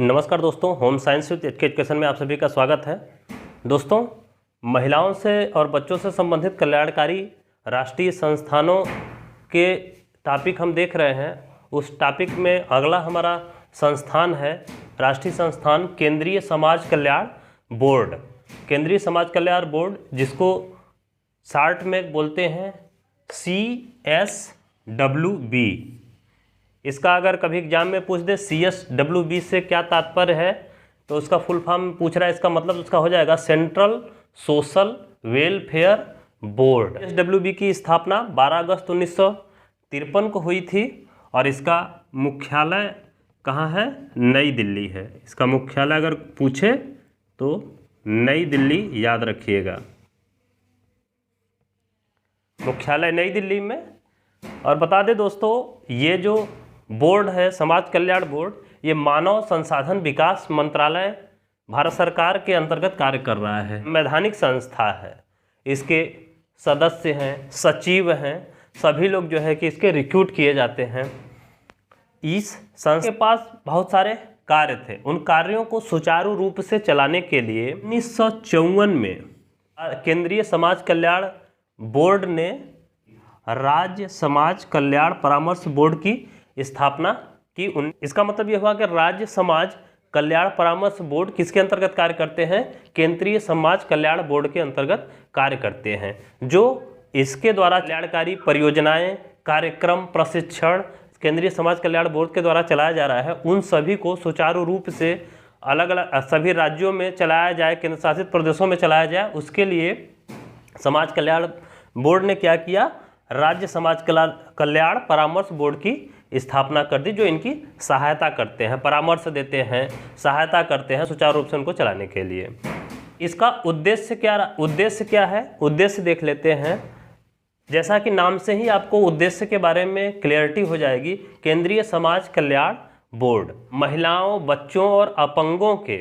नमस्कार दोस्तों, home science with education में आप सभी का स्वागत है। दोस्तों, महिलाओं से और बच्चों से संबंधित कल्याणकारी राष्ट्रीय संस्थानों के टॉपिक हम देख रहे हैं। उस टॉपिक में अगला हमारा संस्थान है राष्ट्रीय संस्थान केंद्रीय समाज कल्याण बोर्ड। केंद्रीय समाज कल्याण बोर्ड, जिसको शार्ट में बोलते हैं CSWB। इसका अगर कभी एग्जाम में पूछ दे CSWB से क्या तात्पर्य है, तो उसका फुल फॉर्म पूछ रहा है, इसका मतलब उसका हो जाएगा central social welfare board. CSWB की स्थापना 12 अगस्त 1953 को हुई थी और इसका मुख्यालय कहाँ है? नई दिल्ली है। इसका मुख्यालय अगर पूछे तो नई दिल्ली याद रखिएगा, मुख्यालय नई दिल्ली में। और बता दें दोस्तों, ये जो बोर्ड है समाज कल्याण बोर्ड, ये मानव संसाधन विकास मंत्रालय भारत सरकार के अंतर्गत कार्य कर रहा है। संवैधानिक संस्था है, इसके सदस्य हैं, सचिव हैं, सभी लोग जो है कि इसके रिक्रूट किए जाते हैं। इस संस्था के पास बहुत सारे कार्य थे। उन कार्यों को सुचारू रूप से चलाने के लिए 1954 में केंद्रीय समाज कल्याण बोर्ड ने राज्य समाज कल्याण परामर्श बोर्ड की स्थापना की। इसका मतलब यह हुआ कि राज्य समाज कल्याण परामर्श बोर्ड किसके अंतर्गत कार्य करते हैं? केंद्रीय समाज कल्याण बोर्ड के अंतर्गत कार्य करते हैं, जो इसके द्वारा कल्याणकारी परियोजनाएं, कार्यक्रम, प्रशिक्षण केंद्रीय समाज कल्याण बोर्ड के द्वारा चलाया जा रहा है, उन सभी को सुचारू रूप से अलग अलग सभी राज्यों में चलाया जाए, केंद्र शासित प्रदेशों में चलाया जाए। उसके लिए समाज कल्याण बोर्ड ने क्या किया? राज्य समाज कल्याण परामर्श बोर्ड की स्थापना कर दी, जो इनकी सहायता करते हैं, परामर्श देते हैं, सहायता करते हैं सुचारू रूप से उनको चलाने के लिए। इसका उद्देश्य क्या है? उद्देश्य देख लेते हैं। जैसा कि नाम से ही आपको उद्देश्य के बारे में क्लियरिटी हो जाएगी। केंद्रीय समाज कल्याण बोर्ड महिलाओं, बच्चों और अपंगों के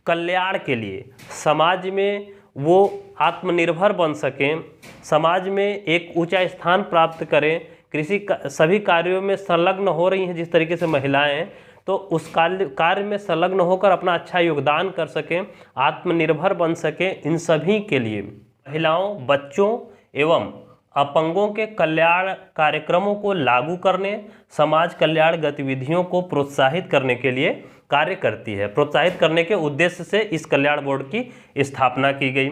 कल्याण के लिए, समाज में वो आत्मनिर्भर बन सकें, समाज में एक ऊंचा स्थान प्राप्त करें, सभी कार्यों में संलग्न हो रही हैं जिस तरीके से महिलाएं, तो उस कार्य में संलग्न होकर अपना अच्छा योगदान कर सकें, आत्मनिर्भर बन सकें। इन सभी के लिए महिलाओं, बच्चों एवं अपंगों के कल्याण कार्यक्रमों को लागू करने, समाज कल्याण गतिविधियों को प्रोत्साहित करने के लिए कार्य करती है। प्रोत्साहित करने के उद्देश्य से इस कल्याण बोर्ड की स्थापना की गई।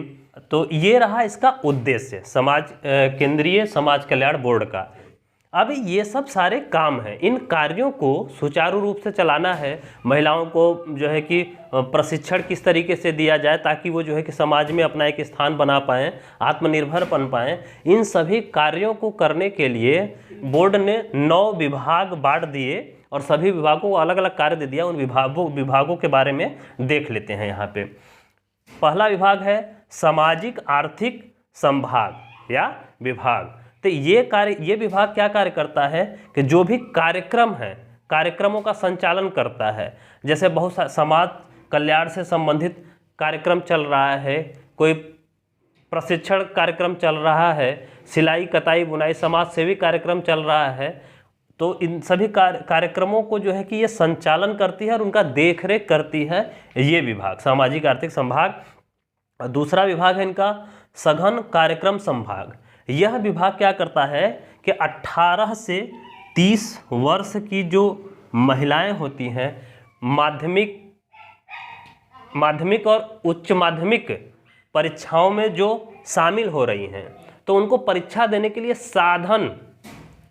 तो ये रहा इसका उद्देश्य केंद्रीय समाज कल्याण बोर्ड का। अब ये सब सारे काम हैं, इन कार्यों को सुचारू रूप से चलाना है। महिलाओं को जो है कि प्रशिक्षण किस तरीके से दिया जाए ताकि वो जो है कि समाज में अपना एक स्थान बना पाएँ, आत्मनिर्भर बन पाएँ। इन सभी कार्यों को करने के लिए बोर्ड ने 9 विभाग बांट दिए और सभी विभागों को अलग अलग कार्य दे दिया। उन विभागों के बारे में देख लेते हैं यहाँ पे। पहला विभाग है सामाजिक आर्थिक संभाग या विभाग। तो ये विभाग क्या कार्य करता है कि जो भी कार्यक्रम है, कार्यक्रमों का संचालन करता है। जैसे बहुत समाज कल्याण से संबंधित कार्यक्रम चल रहा है, कोई प्रशिक्षण कार्यक्रम चल रहा है, सिलाई कताई बुनाई समाज सेवी कार्यक्रम चल रहा है, तो इन सभी कार्यक्रमों को जो है कि ये संचालन करती है और उनका देखरेख करती है ये विभाग, सामाजिक आर्थिक संभाग। दूसरा विभाग है इनका सघन कार्यक्रम संभाग। यह विभाग क्या करता है कि 18 से 30 वर्ष की जो महिलाएं होती हैं, माध्यमिक और उच्च माध्यमिक परीक्षाओं में जो शामिल हो रही हैं, तो उनको परीक्षा देने के लिए साधन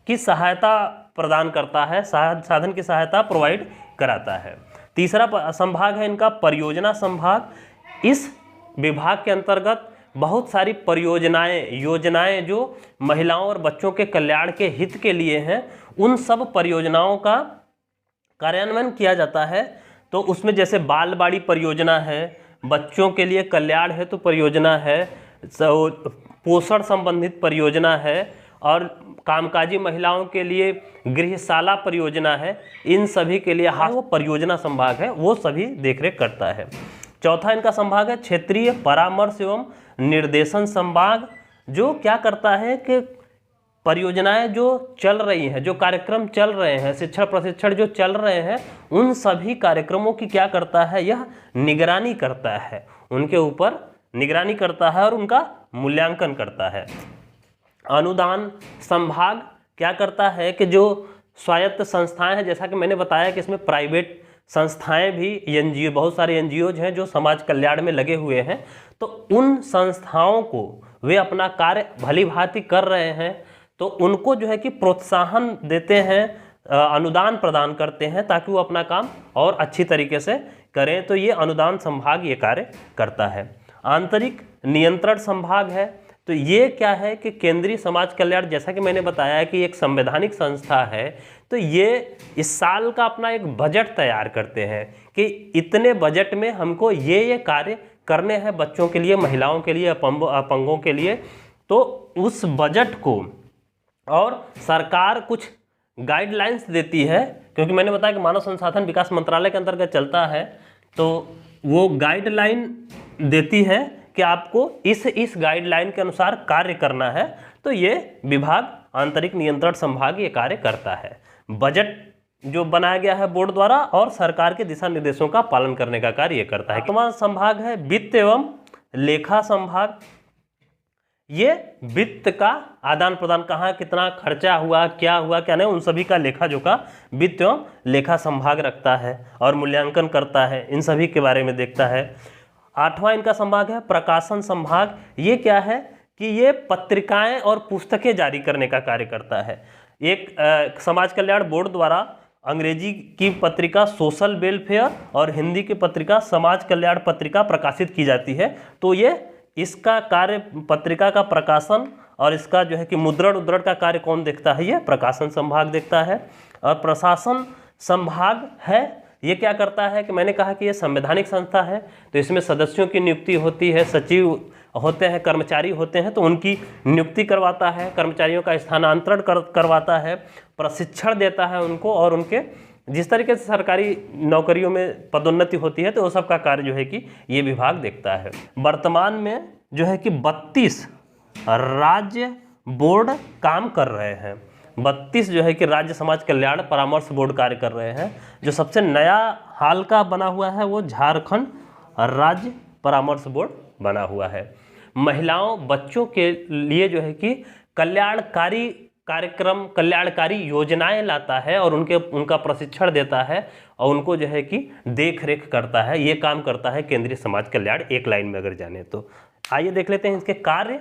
की सहायता प्रदान करता है, साधन की सहायता प्रोवाइड कराता है। तीसरा संभाग है इनका परियोजना संभाग। इस विभाग के अंतर्गत बहुत सारी योजनाएं जो महिलाओं और बच्चों के कल्याण के हित के लिए हैं, उन सब परियोजनाओं का कार्यान्वयन किया जाता है। तो उसमें जैसे बालवाड़ी परियोजना है, बच्चों के लिए कल्याण हेतु परियोजना है, पोषण संबंधित परियोजना है और कामकाजी महिलाओं के लिए गृहशाला परियोजना है। इन सभी के लिए वो परियोजना संभाग है, वो सभी देखरेख करता है। चौथा इनका संभाग है क्षेत्रीय परामर्श एवं निर्देशन संभाग, जो क्या करता है कि परियोजनाएं जो चल रही हैं, जो कार्यक्रम चल रहे हैं, शिक्षण प्रशिक्षण जो चल रहे हैं, उन सभी कार्यक्रमों की क्या करता है, यह निगरानी करता है, उनके ऊपर निगरानी करता है और उनका मूल्यांकन करता है। अनुदान संभाग क्या करता है कि जो स्वायत्त संस्थाएं हैं, जैसा कि मैंने बताया कि इसमें प्राइवेट संस्थाएं भी, एनजीओ, बहुत सारे एनजीओज हैं जो समाज कल्याण में लगे हुए हैं, तो उन संस्थाओं को वे अपना कार्य भली भांति कर रहे हैं तो उनको जो है कि प्रोत्साहन देते हैं, अनुदान प्रदान करते हैं ताकि वो अपना काम और अच्छी तरीके से करें। तो ये अनुदान संभाग ये कार्य करता है। आंतरिक नियंत्रण संभाग है, तो ये क्या है कि केंद्रीय समाज कल्याण, जैसा कि मैंने बताया कि एक संवैधानिक संस्था है, तो ये इस साल का अपना एक बजट तैयार करते हैं कि इतने बजट में हमको ये कार्य करने हैं बच्चों के लिए, महिलाओं के लिए, अपंगों के लिए। तो उस बजट को और सरकार कुछ गाइडलाइंस देती है, क्योंकि मैंने बताया कि मानव संसाधन विकास मंत्रालय के अंतर्गत चलता है, तो वो गाइडलाइन देती है कि आपको इस गाइडलाइन के अनुसार कार्य करना है। तो ये विभाग आंतरिक नियंत्रण संभाग ये कार्य करता है। बजट जो बनाया गया है बोर्ड द्वारा और सरकार के दिशा निर्देशों का पालन करने का कार्य ये करता है। अगला संभाग है वित्त एवं लेखा संभाग। ये वित्त का आदान प्रदान, कहाँ कितना खर्चा हुआ, क्या हुआ क्या नहीं, उन सभी का लेखा जोखा वित्त एवं लेखा संभाग रखता है और मूल्यांकन करता है, इन सभी के बारे में देखता है। 8वां इनका संभाग है प्रकाशन संभाग। ये क्या है कि ये पत्रिकाएं और पुस्तकें जारी करने का कार्य करता है। एक समाज कल्याण बोर्ड द्वारा अंग्रेजी की पत्रिका सोशल वेलफेयर और हिंदी की पत्रिका समाज कल्याण पत्रिका प्रकाशित की जाती है। तो ये इसका कार्य, पत्रिका का प्रकाशन और इसका जो है कि मुद्रण का कार्य कौन देखता है, ये प्रकाशन संभाग देखता है। और प्रशासन संभाग है, ये क्या करता है कि मैंने कहा कि ये संवैधानिक संस्था है, तो इसमें सदस्यों की नियुक्ति होती है, सचिव होते हैं, कर्मचारी होते हैं, तो उनकी नियुक्ति करवाता है, कर्मचारियों का स्थानांतरण करवाता है, प्रशिक्षण देता है उनको, और उनके जिस तरीके से सरकारी नौकरियों में पदोन्नति होती है तो वो सब का कार्य जो है कि ये विभाग देखता है। वर्तमान में जो है कि 32 राज्य बोर्ड काम कर रहे हैं। 32 जो है कि राज्य समाज कल्याण परामर्श बोर्ड कार्य कर रहे हैं। जो सबसे नया हाल का बना हुआ है वो झारखंड राज्य परामर्श बोर्ड बना हुआ है। महिलाओं बच्चों के लिए जो है कि कल्याणकारी कार्यक्रम, कल्याणकारी योजनाएं लाता है और उनका प्रशिक्षण देता है और उनको जो है कि देख रेख करता है। ये काम करता है केंद्रीय समाज कल्याण, एक लाइन में अगर जाने तो। आइए देख लेते हैं इसके कार्य।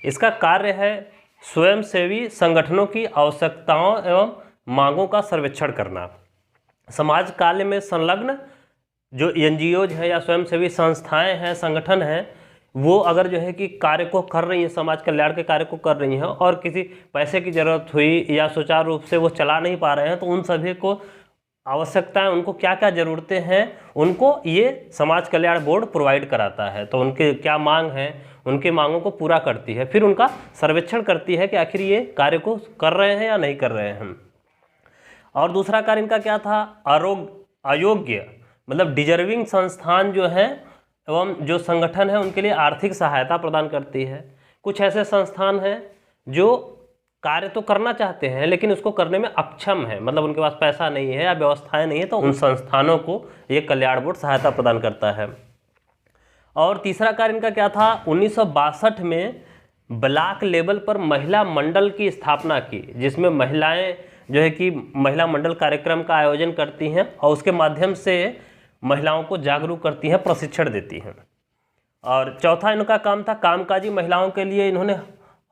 इसका कार्य है स्वयंसेवी संगठनों की आवश्यकताओं एवं मांगों का सर्वेक्षण करना। समाज कार्य में संलग्न जो एनजीओज हैं या स्वयंसेवी संस्थाएं हैं, संगठन हैं, वो अगर जो है कि कार्य को कर रही हैं, समाज कल्याण के कार्य को कर रही हैं और किसी पैसे की ज़रूरत हुई या सुचारू रूप से वो चला नहीं पा रहे हैं, तो उन सभी को आवश्यकताएं, उनको क्या क्या ज़रूरतें हैं, उनको ये समाज कल्याण बोर्ड प्रोवाइड कराता है। तो उनके क्या मांग हैं, उनकी मांगों को पूरा करती है, फिर उनका सर्वेक्षण करती है कि आखिर ये कार्य को कर रहे हैं या नहीं कर रहे हैं। और दूसरा कार्य इनका क्या था, अयोग्य मतलब डिजर्विंग संस्थान जो हैं एवं जो संगठन है उनके लिए आर्थिक सहायता प्रदान करती है। कुछ ऐसे संस्थान हैं जो कार्य तो करना चाहते हैं लेकिन उसको करने में अक्षम है, मतलब उनके पास पैसा नहीं है या व्यवस्थाएं नहीं है, तो उन संस्थानों को ये कल्याण बोर्ड सहायता प्रदान करता है। और तीसरा कार्य इनका क्या था, 1962 में ब्लॉक लेवल पर महिला मंडल की स्थापना की, जिसमें महिलाएं जो है कि महिला मंडल कार्यक्रम का आयोजन करती हैं और उसके माध्यम से महिलाओं को जागरूक करती हैं, प्रशिक्षण देती हैं। और चौथा इनका काम था कामकाजी महिलाओं के लिए इन्होंने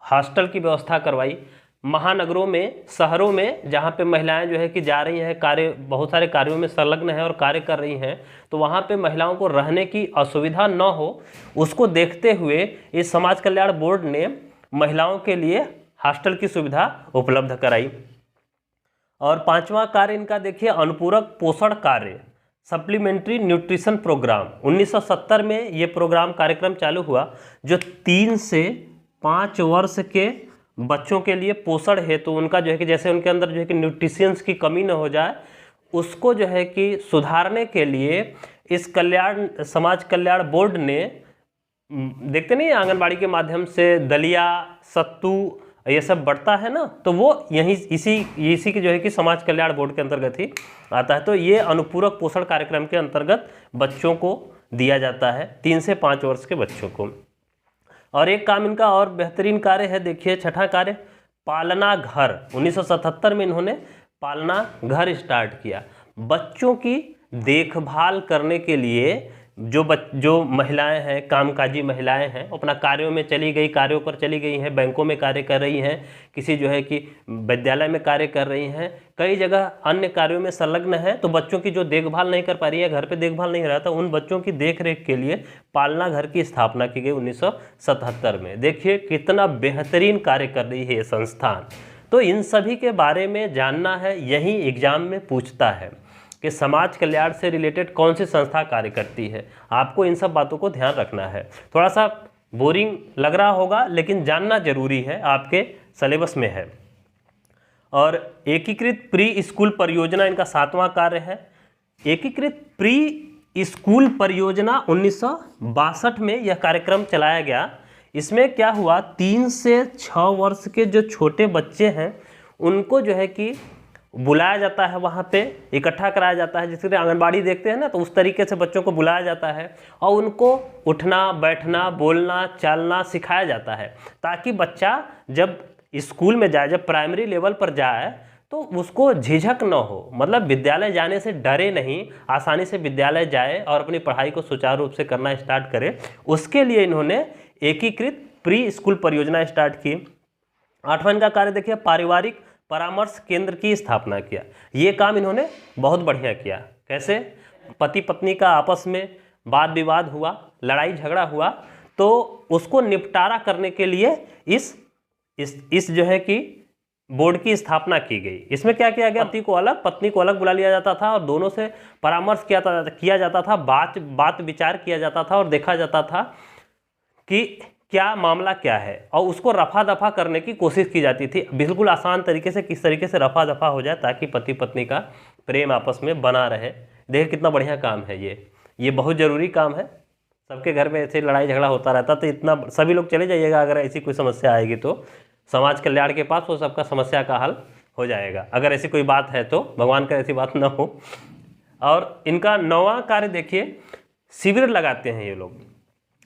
हॉस्टल की व्यवस्था करवाई। महानगरों में, शहरों में जहाँ पे महिलाएं जो है कि जा रही हैं, कार्य, बहुत सारे कार्यों में संलग्न हैं और कार्य कर रही हैं, तो वहाँ पे महिलाओं को रहने की असुविधा न हो, उसको देखते हुए इस समाज कल्याण बोर्ड ने महिलाओं के लिए हॉस्टल की सुविधा उपलब्ध कराई। और पांचवा कार्य इनका देखिए, अनुपूरक पोषण कार्य, सप्लीमेंट्री न्यूट्रिशन प्रोग्राम। 1970 में ये प्रोग्राम कार्यक्रम चालू हुआ जो 3 से 5 वर्ष के बच्चों के लिए पोषण हेतु उनका जो है कि जैसे उनके अंदर जो है कि न्यूट्रिशंस की कमी न हो जाए, उसको जो है कि सुधारने के लिए इस समाज कल्याण बोर्ड ने देखते नहीं आंगनबाड़ी के माध्यम से दलिया, सत्तू ये सब बढ़ता है ना, तो वो यहीं इसी की जो है कि समाज कल्याण बोर्ड के अंतर्गत ही आता है। तो ये अनुपूरक पोषण कार्यक्रम के अंतर्गत बच्चों को दिया जाता है, 3 से 5 वर्ष के बच्चों को। और एक काम इनका और बेहतरीन कार्य है, देखिए छठा कार्य, पालना घर। 1977 में इन्होंने पालना घर स्टार्ट किया। बच्चों की देखभाल करने के लिए जो महिलाएं हैं, कामकाजी महिलाएं हैं, अपना कार्यों में चली गई, कार्यों पर चली गई हैं, बैंकों में कार्य कर रही हैं, किसी जो है कि विद्यालय में कार्य कर रही हैं, कई जगह अन्य कार्यों में संलग्न है, तो बच्चों की जो देखभाल नहीं कर पा रही है, घर पे देखभाल नहीं रहा था, उन बच्चों की देखरेख के लिए पालना घर की स्थापना की गई 1977 में। देखिए कितना बेहतरीन कार्य कर रही है ये संस्थान। तो इन सभी के बारे में जानना है, यही एग्जाम में पूछता है कि समाज कल्याण से रिलेटेड कौन सी संस्था कार्य करती है। आपको इन सब बातों को ध्यान रखना है। थोड़ा सा बोरिंग लग रहा होगा, लेकिन जानना जरूरी है, आपके सिलेबस में है। और एकीकृत प्री स्कूल परियोजना इनका 7वां कार्य है। एकीकृत प्री स्कूल परियोजना 1962 में यह कार्यक्रम चलाया गया। इसमें क्या हुआ, 3 से 6 वर्ष के जो छोटे बच्चे हैं उनको जो है कि बुलाया जाता है, वहाँ पे इकट्ठा कराया जाता है। जिस तरह आंगनबाड़ी देखते हैं ना, तो उस तरीके से बच्चों को बुलाया जाता है और उनको उठना, बैठना, बोलना, चलना सिखाया जाता है, ताकि बच्चा जब स्कूल में जाए, जब प्राइमरी लेवल पर जाए, तो उसको झिझक न हो, मतलब विद्यालय जाने से डरे नहीं, आसानी से विद्यालय जाए और अपनी पढ़ाई को सुचारू रूप से करना स्टार्ट करे। उसके लिए इन्होंने एकीकृत प्री स्कूल परियोजना स्टार्ट की। 8वां का कार्य देखिए, पारिवारिक परामर्श केंद्र की स्थापना किया। ये काम इन्होंने बहुत बढ़िया किया। कैसे, पति पत्नी का आपस में वाद विवाद हुआ, लड़ाई झगड़ा हुआ, तो उसको निपटारा करने के लिए इस जो है कि बोर्ड की स्थापना की गई। इसमें क्या किया गया, पति को अलग, पत्नी को अलग बुला लिया जाता था और दोनों से परामर्श किया जाता था, बात विचार किया जाता था और देखा जाता था कि क्या मामला क्या है, और उसको रफा दफा करने की कोशिश की जाती थी, बिल्कुल आसान तरीके से, किस तरीके से रफा दफा हो जाए ताकि पति पत्नी का प्रेम आपस में बना रहे। देखिए कितना बढ़िया काम है ये बहुत ज़रूरी काम है। सबके घर में ऐसे लड़ाई झगड़ा होता रहता, तो इतना सभी लोग चले जाइएगा, अगर ऐसी कोई समस्या आएगी तो समाज कल्याण के पास वो सबका समस्या का हल हो जाएगा। अगर ऐसी कोई बात है तो भगवान का ऐसी बात ना हो। और इनका 9वां कार्य देखिए, शिविर लगाते हैं ये लोग।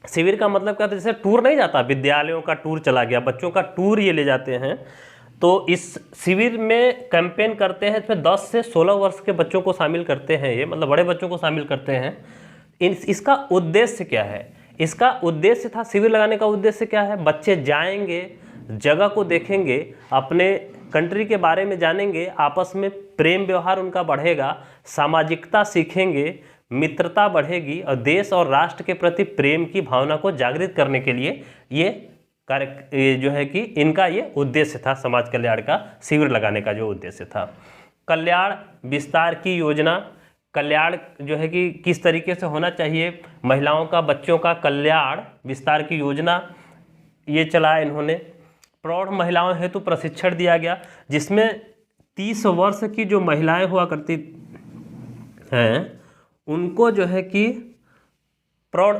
शिविर का मतलब क्या, जैसे टूर नहीं जाता, विद्यालयों का टूर चला गया, बच्चों का टूर ये ले जाते हैं। तो इस शिविर में कैंपेन करते हैं, इसमें 10 से 16 वर्ष के बच्चों को शामिल करते हैं, ये मतलब बड़े बच्चों को शामिल करते हैं। इसका उद्देश्य क्या है, इसका उद्देश्य था, शिविर लगाने का उद्देश्य क्या है, बच्चे जाएंगे, जगह को देखेंगे, अपने कंट्री के बारे में जानेंगे, आपस में प्रेम व्यवहार उनका बढ़ेगा, सामाजिकता सीखेंगे, मित्रता बढ़ेगी और देश और राष्ट्र के प्रति प्रेम की भावना को जागृत करने के लिए ये कार्य जो है कि इनका ये उद्देश्य था, समाज कल्याण का शिविर लगाने का जो उद्देश्य था। कल्याण विस्तार की योजना, कल्याण जो है कि किस तरीके से होना चाहिए, महिलाओं का, बच्चों का कल्याण विस्तार की योजना ये चलाया इन्होंने। प्रौढ़ महिलाओं हेतु प्रशिक्षण दिया गया, जिसमें 30 वर्ष की जो महिलाएं हुआ करती हैं उनको जो है कि प्रौढ़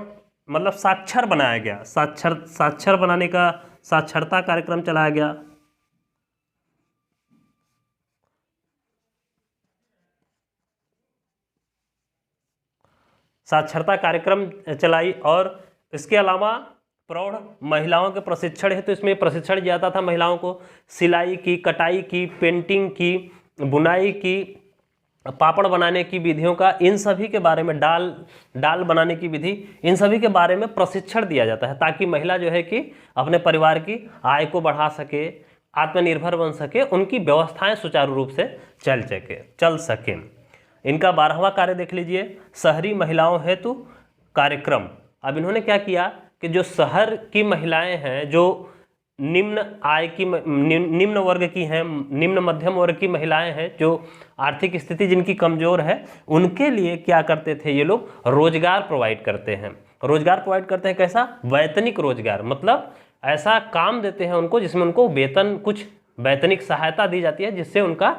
मतलब साक्षर बनाया गया, साक्षर बनाने का साक्षरता कार्यक्रम चलाया गया। साक्षरता कार्यक्रम चलाई। और इसके अलावा प्रौढ़ महिलाओं के प्रशिक्षण है, तो इसमें प्रशिक्षण दिया जाता था महिलाओं को, सिलाई की, कटाई की, पेंटिंग की, बुनाई की, पापड़ बनाने की विधियों का, इन सभी के बारे में, डाल बनाने की विधि, इन सभी के बारे में प्रशिक्षण दिया जाता है, ताकि महिला जो है कि अपने परिवार की आय को बढ़ा सके, आत्मनिर्भर बन सके, उनकी व्यवस्थाएं सुचारू रूप से चल सके। इनका 12वां कार्य देख लीजिए, शहरी महिलाओं हेतु कार्यक्रम। अब इन्होंने क्या किया कि जो शहर की महिलाएं हैं, जो निम्न आय की, निम्न वर्ग की हैं, निम्न मध्यम वर्ग की महिलाएं हैं, जो आर्थिक स्थिति जिनकी कमज़ोर है, उनके लिए क्या करते थे ये लोग, रोजगार प्रोवाइड करते हैं। रोजगार प्रोवाइड करते हैं कैसा, वैतनिक रोजगार, मतलब ऐसा काम देते हैं उनको जिसमें उनको वेतन, कुछ वैतनिक सहायता दी जाती है, जिससे उनका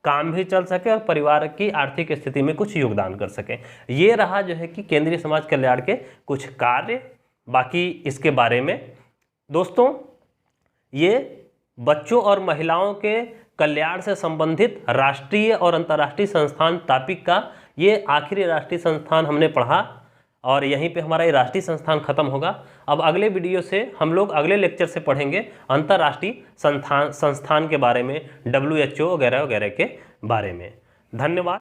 काम भी चल सके और परिवार की आर्थिक स्थिति में कुछ योगदान कर सके। ये रहा जो है कि केंद्रीय समाज कल्याण के कुछ कार्य बाकी इसके बारे में दोस्तों, ये बच्चों और महिलाओं के कल्याण से संबंधित राष्ट्रीय और अंतर्राष्ट्रीय संस्थान तापिक का ये आखिरी राष्ट्रीय संस्थान हमने पढ़ा और यहीं पे हमारा ये राष्ट्रीय संस्थान खत्म होगा। अब अगले वीडियो से हम लोग अगले लेक्चर से पढ़ेंगे अंतर्राष्ट्रीय संस्थान के बारे में, WHO वगैरह वगैरह के बारे में। धन्यवाद।